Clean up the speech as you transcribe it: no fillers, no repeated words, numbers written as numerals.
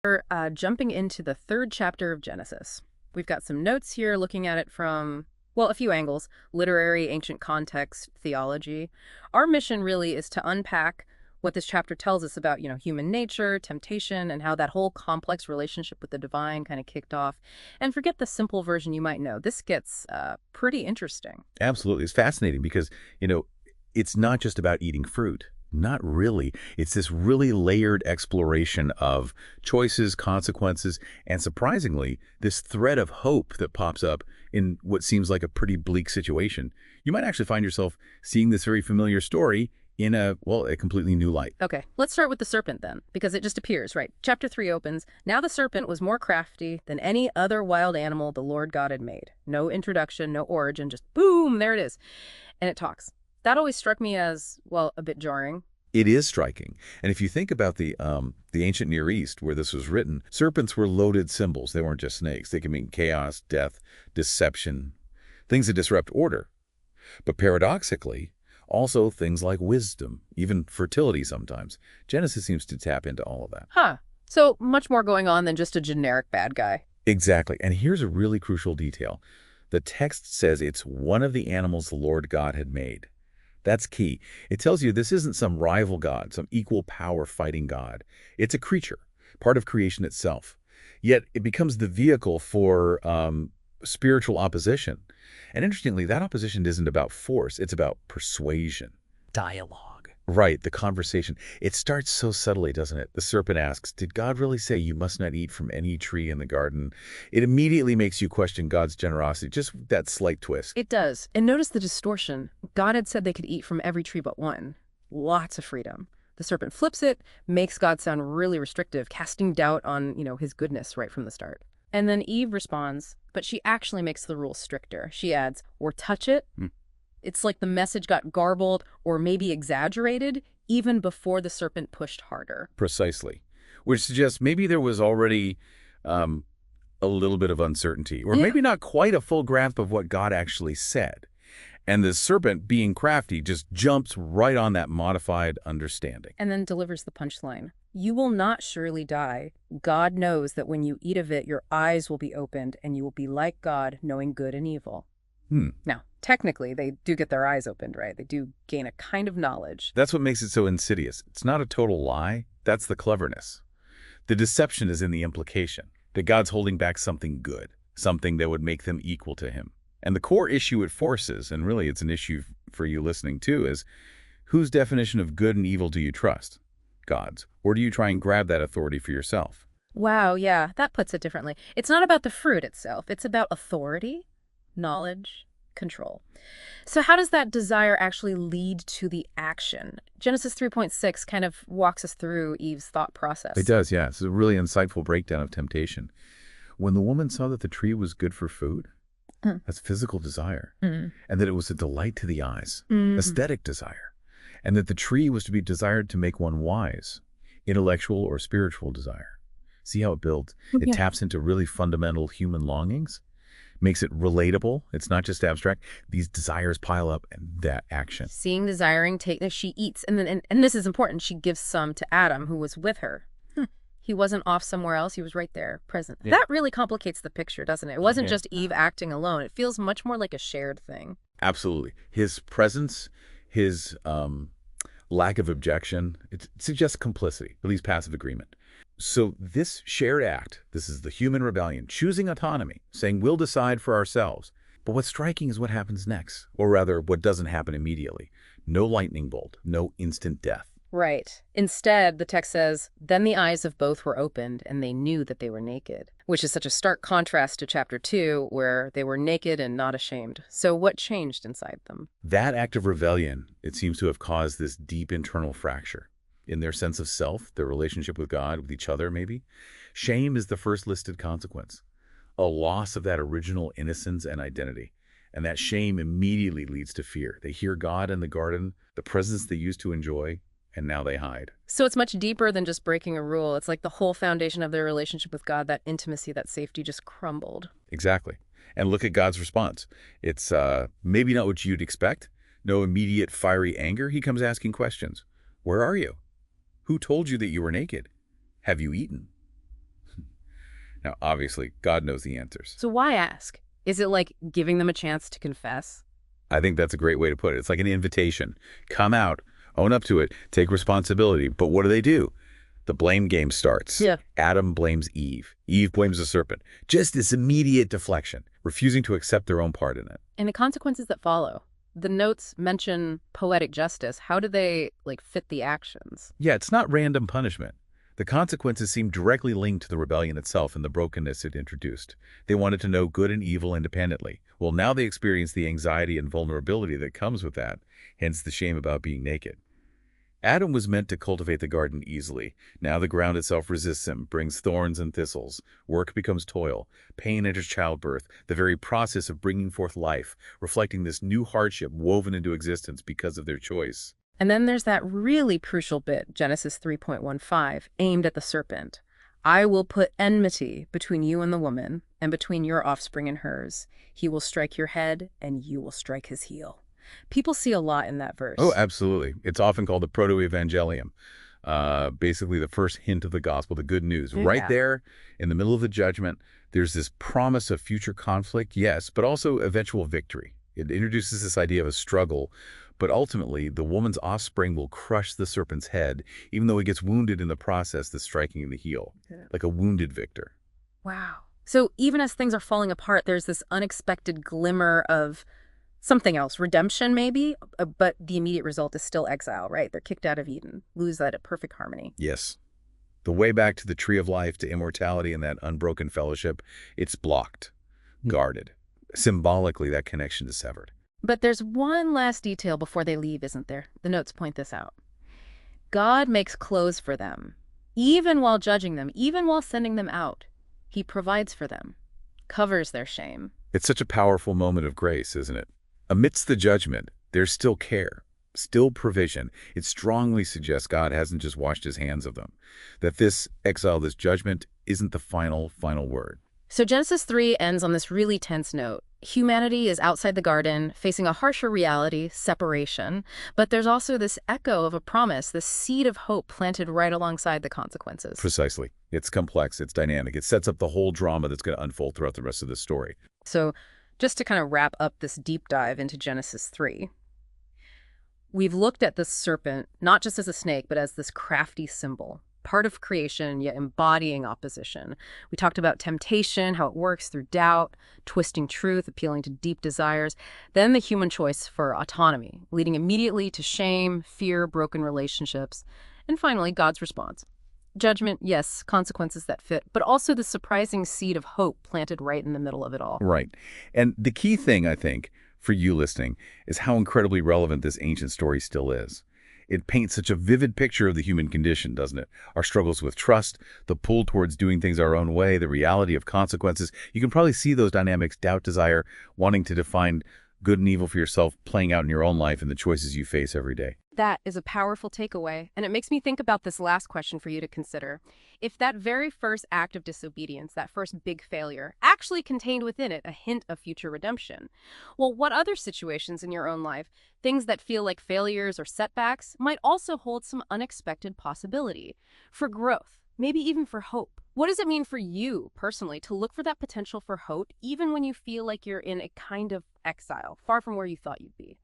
We're jumping into the third chapter of Genesis. We've got some notes here looking at it from, well, a few angles: literary, ancient context, theology. Our mission really is to unpack what this chapter tells us about, human nature, temptation, and how that whole complex relationship with the divine kind of kicked off. And forget the simple version you might know. This gets pretty interesting. Absolutely. It's fascinating because, it's not just about eating fruit. Not really. It's this really layered exploration of choices, consequences, and surprisingly, this thread of hope that pops up in what seems like a pretty bleak situation. You might actually find yourself seeing this very familiar story in a completely new light. Okay, let's start with the serpent then, because it just appears, right? Chapter 3 opens, "Now the serpent was more crafty than any other wild animal the Lord God had made." No introduction, no origin, just boom, there it is. And it talks. That always struck me as, well, a bit jarring. It is striking. And if you think about the ancient Near East where this was written, serpents were loaded symbols. They weren't just snakes. They can mean chaos, death, deception, things that disrupt order. But paradoxically, also things like wisdom, even fertility sometimes. Genesis seems to tap into all of that. Huh. So much more going on than just a generic bad guy. Exactly. And here's a really crucial detail. The text says it's one of the animals the Lord God had made. That's key. It tells you this isn't some rival god, some equal power fighting god. It's a creature, part of creation itself. Yet it becomes the vehicle for spiritual opposition. And interestingly, that opposition isn't about force. It's about persuasion. Dialogue. Right, the conversation. It starts so subtly, doesn't it? The serpent asks, "Did God really say you must not eat from any tree in the garden?" It immediately makes you question God's generosity, just that slight twist. It does. And notice the distortion. God had said they could eat from every tree but one. Lots of freedom. The serpent flips it, makes God sound really restrictive, casting doubt on, his goodness right from the start. And then Eve responds, but she actually makes the rules stricter. She adds, "or touch it." It's like the message got garbled or maybe exaggerated even before the serpent pushed harder. Precisely. Which suggests maybe there was already a little bit of uncertainty, or maybe not quite a full grasp of what God actually said. And the serpent, being crafty, just jumps right on that modified understanding. And then delivers the punchline. "You will not surely die. God knows that when you eat of it, your eyes will be opened and you will be like God, knowing good and evil." Now, technically, they do get their eyes opened, right? They do gain a kind of knowledge. That's what makes it so insidious. It's not a total lie. That's the cleverness. The deception is in the implication that God's holding back something good, something that would make them equal to him. And the core issue it forces, and really it's an issue for you listening too, is whose definition of good and evil do you trust? God's. Or do you try and grab that authority for yourself? Wow, yeah, that puts it differently. It's not about the fruit itself. It's about authority, knowledge, control. So how does that desire actually lead to the action? Genesis 3.6 kind of walks us through Eve's thought process. It does, yeah. It's a really insightful breakdown of temptation. When the woman saw that the tree was good for food, that's physical desire, and that it was a delight to the eyes, aesthetic desire, and that the tree was to be desired to make one wise, intellectual or spiritual desire. See how it builds? It taps into really fundamental human longings, makes it relatable. It's not just abstract. These desires pile up and that action. Seeing, desiring, she eats. And then, and this is important, she gives some to Adam, who was with her. He wasn't off somewhere else. He was right there, present. Yeah. That really complicates the picture, doesn't it? It wasn't just Eve acting alone. It feels much more like a shared thing. Absolutely. His presence, his lack of objection, it suggests complicity, at least passive agreement. So this shared act, this is the human rebellion, choosing autonomy, saying we'll decide for ourselves. But what's striking is what happens next, or rather what doesn't happen immediately. No lightning bolt, no instant death. Right. Instead, the text says, "Then the eyes of both were opened, and they knew that they were naked," which is such a stark contrast to chapter 2, where they were naked and not ashamed. So what changed inside them? That act of rebellion, it seems to have caused this deep internal fracture in their sense of self, their relationship with God, with each other maybe. Shame is the first listed consequence, a loss of that original innocence and identity. And that shame immediately leads to fear. They hear God in the garden, the presence they used to enjoy, and now they hide. So it's much deeper than just breaking a rule. It's like the whole foundation of their relationship with God, that intimacy, that safety just crumbled. Exactly. And look at God's response. It's maybe not what you'd expect. No immediate fiery anger. He comes asking questions. Where are you? Who told you that you were naked? Have you eaten? Now, obviously, God knows the answers. So why ask? Is it like giving them a chance to confess? I think that's a great way to put it. It's like an invitation. Come out, own up to it, take responsibility. But what do? The blame game starts. Yeah. Adam blames Eve. Eve blames the serpent. Just this immediate deflection, refusing to accept their own part in it. And the consequences that follow. The notes mention poetic justice. How do they, like, fit the actions? Yeah, it's not random punishment. The consequences seem directly linked to the rebellion itself and the brokenness it introduced. They wanted to know good and evil independently. Well, now they experience the anxiety and vulnerability that comes with that, hence the shame about being naked. Adam was meant to cultivate the garden easily. Now the ground itself resists him, brings thorns and thistles. Work becomes toil. Pain enters childbirth, the very process of bringing forth life, reflecting this new hardship woven into existence because of their choice. And then there's that really crucial bit, Genesis 3.15, aimed at the serpent. I will put enmity between you and the woman, and between your offspring and hers. He will strike your head, and you will strike his heel. People see a lot in that verse. Oh, absolutely. It's often called the proto-evangelium, basically the first hint of the gospel, the good news. Yeah. Right there in the middle of the judgment, there's this promise of future conflict, yes, but also eventual victory. It introduces this idea of a struggle, but ultimately the woman's offspring will crush the serpent's head, even though he gets wounded in the process, the striking in the heel, like a wounded victor. Wow. So even as things are falling apart, there's this unexpected glimmer of something else, redemption maybe, but the immediate result is still exile, right? They're kicked out of Eden, lose that perfect harmony. Yes. The way back to the tree of life, to immortality and that unbroken fellowship, it's blocked, guarded. Symbolically, that connection is severed. But there's one last detail before they leave, isn't there? The notes point this out. God makes clothes for them, even while judging them, even while sending them out. He provides for them, covers their shame. It's such a powerful moment of grace, isn't it? Amidst the judgment, there's still care, still provision. It strongly suggests God hasn't just washed his hands of them, that this exile, this judgment, isn't the final word. So Genesis 3 ends on this really tense note. Humanity is outside the garden, facing a harsher reality, separation, but there's also this echo of a promise, this seed of hope planted right alongside the consequences. Precisely. It's complex, it's dynamic. It sets up the whole drama that's going to unfold throughout the rest of this story. So just to kind of wrap up this deep dive into Genesis 3, we've looked at the serpent not just as a snake, but as this crafty symbol, part of creation, yet embodying opposition. We talked about temptation, how it works through doubt, twisting truth, appealing to deep desires, then the human choice for autonomy, leading immediately to shame, fear, broken relationships, and finally, God's response. Judgment, yes, consequences that fit, but also the surprising seed of hope planted right in the middle of it all. Right. And the key thing, I think, for you listening, is how incredibly relevant this ancient story still is. It paints such a vivid picture of the human condition, doesn't it? Our struggles with trust, the pull towards doing things our own way, the reality of consequences. You can probably see those dynamics, doubt, desire, wanting to define good and evil for yourself, playing out in your own life and the choices you face every day. That is a powerful takeaway, and it makes me think about this last question for you to consider. If that very first act of disobedience, that first big failure, actually contained within it a hint of future redemption, well, what other situations in your own life, things that feel like failures or setbacks, might also hold some unexpected possibility for growth, maybe even for hope? What does it mean for you personally to look for that potential for hope, even when you feel like you're in a kind of exile, far from where you thought you'd be?